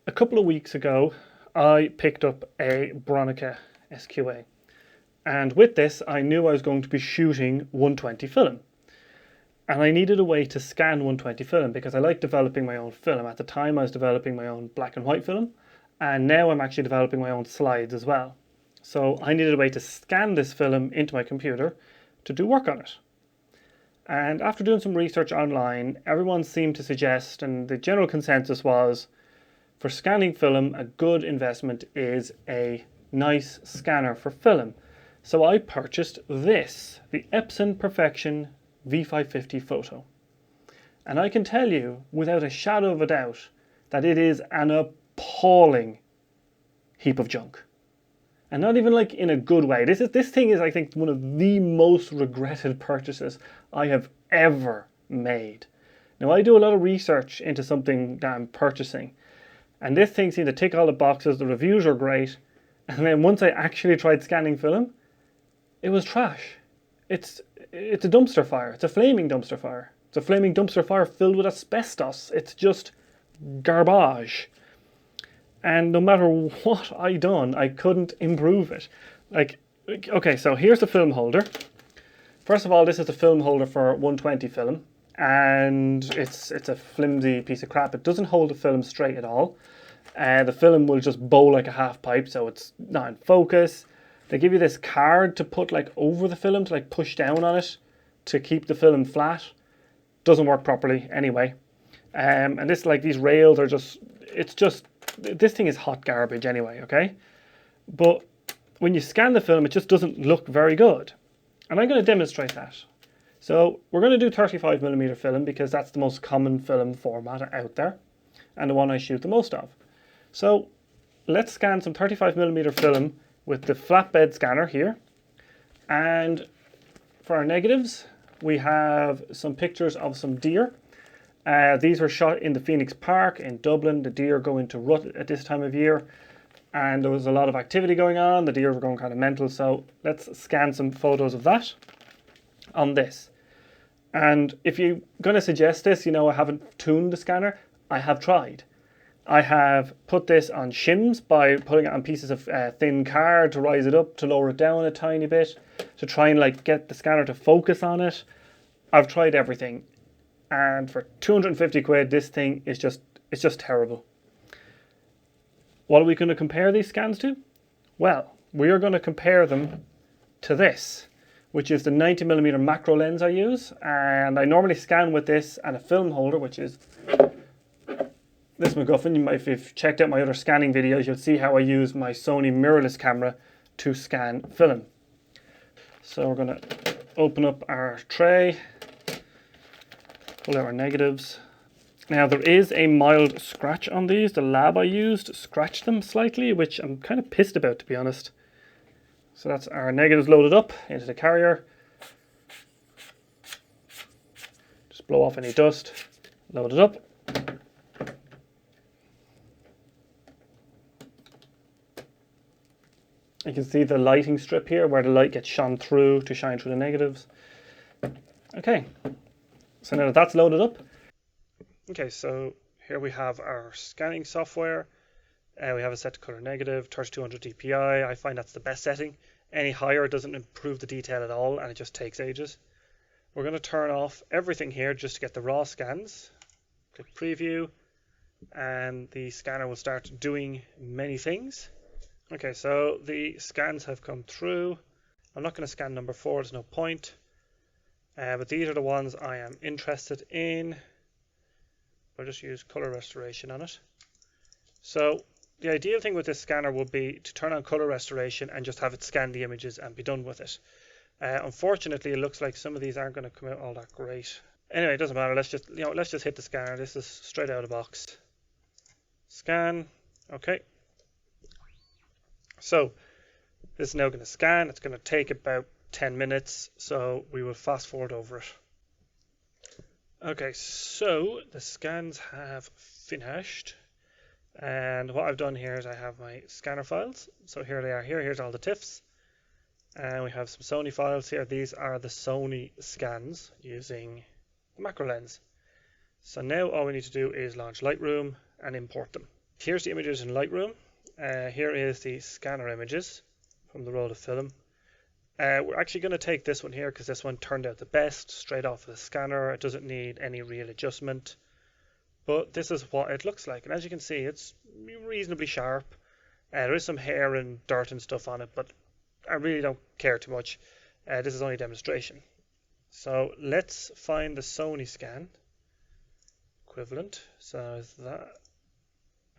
A couple of weeks ago, I picked up a Bronica SQA. And with this, I knew I was going to be shooting 120 film. And I needed a way to scan 120 film because I like developing my own film. At the time, I was developing my own black and white film. And now I'm actually developing my own slides as well. So I needed a way to scan this film into my computer to do work on it. And after doing some research online, everyone seemed to suggest, and the general consensus was, for scanning film, a good investment is a nice scanner for film. So I purchased this, the Epson Perfection V550 Photo. And I can tell you, without a shadow of a doubt, that it is an appalling heap of junk. And not even like in a good way. This thing is, I think, one of the most regretted purchases I have ever made. Now, I do a lot of research into something that I'm purchasing, and this thing seemed to tick all the boxes. The reviews are great, and then once I actually tried scanning film, it was trash. It's a dumpster fire. It's a flaming dumpster fire. It's a flaming dumpster fire filled with asbestos. It's just garbage. And no matter what I done, I couldn't improve it. Okay, so here's the film holder. First of all, this is the film holder for 120 film, and it's a flimsy piece of crap. It doesn't hold the film straight at all. The film will just bow like a half pipe, so it's not in focus. They give you this card to put like over the film to like push down on it to keep the film flat. Doesn't work properly anyway. And this, like, these rails are just, this thing is hot garbage anyway, okay? But when you scan the film, it just doesn't look very good. And I'm going to demonstrate that. So we're going to do 35mm film because that's the most common film format out there and the one I shoot the most of. So let's scan some 35mm film with the flatbed scanner here. And for our negatives, we have some pictures of some deer. These were shot in the Phoenix Park in Dublin. The deer go into rut at this time of year, and there was a lot of activity going on. The deer were going kind of mental, so let's scan some photos of that on this. And if you're going to suggest this, you know, I haven't tuned the scanner. I have tried. I have put this on shims by putting it on pieces of thin card to rise it up, to lower it down a tiny bit, to try and like get the scanner to focus on it. I've tried everything. And for 250 quid, this thing is it's just terrible. What are we going to compare these scans to? Well, we are going to compare them to this, which is the 90mm macro lens I use. And I normally scan with this and a film holder, which is this MacGuffin. If you've checked out my other scanning videos, you'll see how I use my Sony mirrorless camera to scan film. So we're going to open up our tray. Pull out our negatives. Now there is a mild scratch on these. The lab I used scratched them slightly, which I'm kind of pissed about, to be honest. So that's our negatives loaded up into the carrier. Just blow off any dust. Load it up. You can see the lighting strip here where the light gets shone through to shine through the negatives. Okay. So now that that's loaded up. Okay, so here we have our scanning software. We have it set to color negative, 3200 dpi. I find that's the best setting. Any higher doesn't improve the detail at all, and it just takes ages. We're going to turn off everything here just to get the raw scans. Click preview, and the scanner will start doing many things. Okay, so the scans have come through. I'm not going to scan number 4, there's no point. But these are the ones I am interested in. I'll just use color restoration on it. So the ideal thing with this scanner would be to turn on color restoration and just have it scan the images and be done with it. Unfortunately, it looks like some of these aren't going to come out all that great. Anyway, it doesn't matter. Let's just hit the scanner. This is straight out of the box. Scan. Okay. So this is now going to scan. It's going to take about 10 minutes, so we will fast forward over it. Okay, so the scans have finished, and what I've done here is I have my scanner files. So here they are. Here's all the TIFFs, and we have some Sony files here. These are the Sony scans using the macro lens. So now all we need to do is launch Lightroom and import them. Here's the images in Lightroom. Here is the scanner images from the roll of film. We're actually going to take this one here because this one turned out the best straight off the scanner. It doesn't need any real adjustment. But this is what it looks like. And as you can see, it's reasonably sharp. There is some hair and dirt and stuff on it, but I really don't care too much. This is only a demonstration. So let's find the Sony scan equivalent. So is that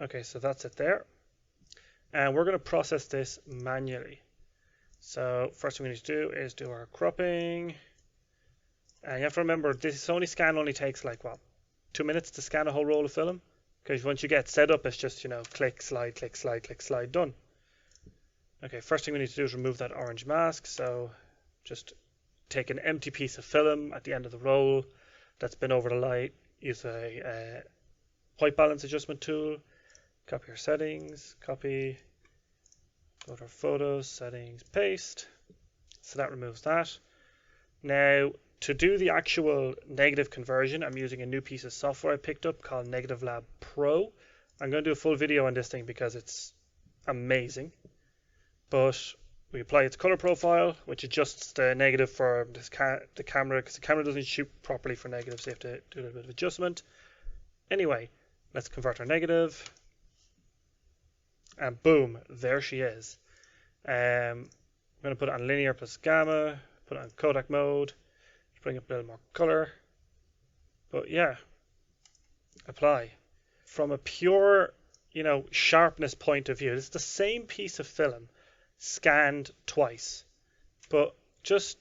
okay? So that's it there, and we're going to process this manually. So first thing we need to do is do our cropping, and you have to remember this Sony scan only takes like what, 2 minutes to scan a whole roll of film, because once you get set up, it's just, you know, click, slide, click, slide, click, slide, done. Okay, first thing we need to do is remove that orange mask. So just take an empty piece of film at the end of the roll that's been over the light. Use a white balance adjustment tool. Copy our settings. Copy. Go to our photos, settings, paste. So that removes that. Now, to do the actual negative conversion, I'm using a new piece of software I picked up called Negative Lab Pro. I'm going to do a full video on this thing because it's amazing. But we apply its color profile, which adjusts the negative for this the camera, because the camera doesn't shoot properly for negative, so you have to do a little bit of adjustment. Anyway, let's convert our negative. And boom, there she is. I'm going to put it on linear plus gamma, put it on Kodak mode, bring up a little more color. But yeah, apply. From a pure, you know, sharpness point of view, it's the same piece of film scanned twice, but just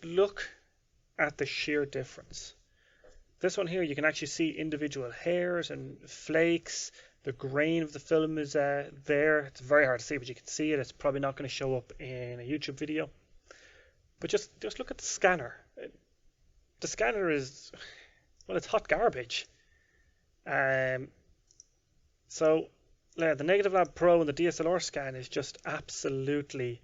look at the sheer difference. This one here, you can actually see individual hairs and flakes. The grain of the film is there. It's very hard to see, but you can see it. It's probably not going to show up in a YouTube video. But just look at the scanner. The scanner is, well, it's hot garbage. So the Negative Lab Pro and the DSLR scan is just absolutely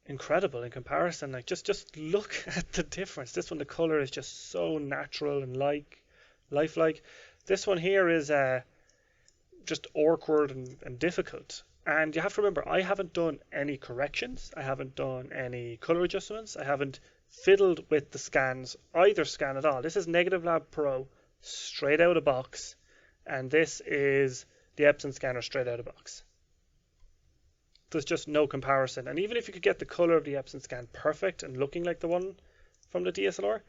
incredible in comparison. Like just look at the difference. This one, the color is just so natural and lifelike. This one here is just awkward and difficult. And you have to remember, I haven't done any corrections. I haven't done any color adjustments. I haven't fiddled with the scans, either scan at all. This is Negative Lab Pro straight out of box, and this is the Espon Scanner straight out of box. There's just no comparison. And even if you could get the color of the Espon scan perfect and looking like the one from the DSLR,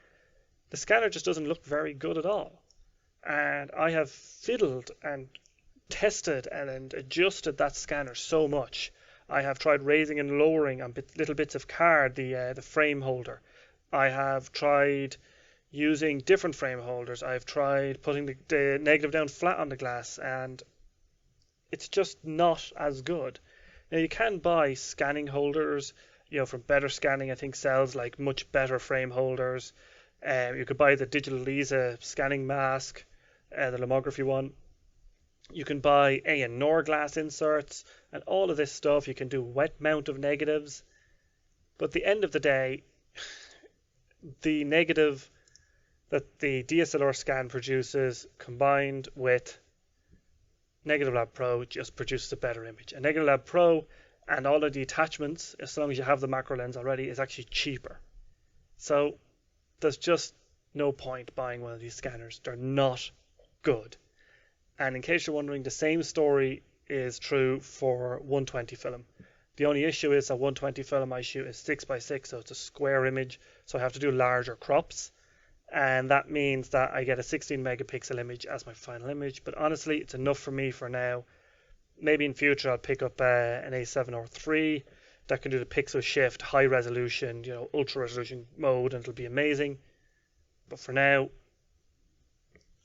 the scanner just doesn't look very good at all. And I have fiddled and tested and adjusted that scanner so much. I have tried raising and lowering on little bits of card the frame holder. I have tried using different frame holders. I've tried putting the negative down flat on the glass, and it's just not as good. Now, you can buy scanning holders, you know, from Better Scanning. I think sells like much better frame holders. You could buy the Digital Lisa scanning mask, the lomography one. You can buy A&R glass inserts and all of this stuff. You can do wet mount of negatives. But at the end of the day, the negative that the DSLR scan produces combined with Negative Lab Pro just produces a better image. And Negative Lab Pro and all of the attachments, as long as you have the macro lens already, is actually cheaper. So there's just no point buying one of these scanners. They're not good. And in case you're wondering, the same story is true for 120 film. The only issue is that 120 film I shoot is 6x6, so it's a square image, so I have to do larger crops. And that means that I get a 16 megapixel image as my final image. But honestly, it's enough for me for now. Maybe in future I'll pick up an A7R3 that can do the pixel shift, high resolution, you know, ultra resolution mode, and it'll be amazing. But for now,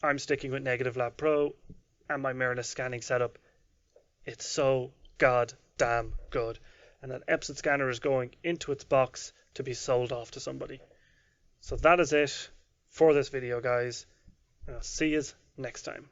I'm sticking with Negative Lab Pro and my mirrorless scanning setup. It's so goddamn good. And that Espon scanner is going into its box to be sold off to somebody. So that is it for this video, guys. And I'll see you next time.